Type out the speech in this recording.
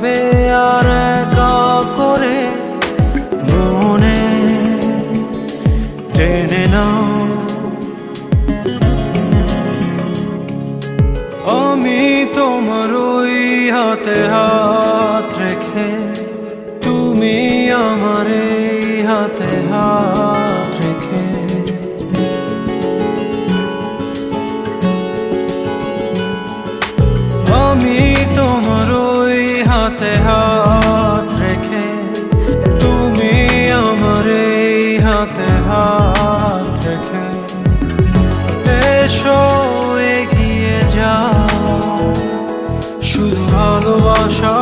ভাবে আর একা করে মনে টেনে নাও। আমি তোমার ওই হাতে হাত রেখে, তুমি আমার এই হাতে হাত রেখে, আমি তোমার ওই হাতে হাত রেখে, তুমি আমার এই হাতে হাত রেখে। এসো এগিয়ে যাও, শুধু ভালোবাসা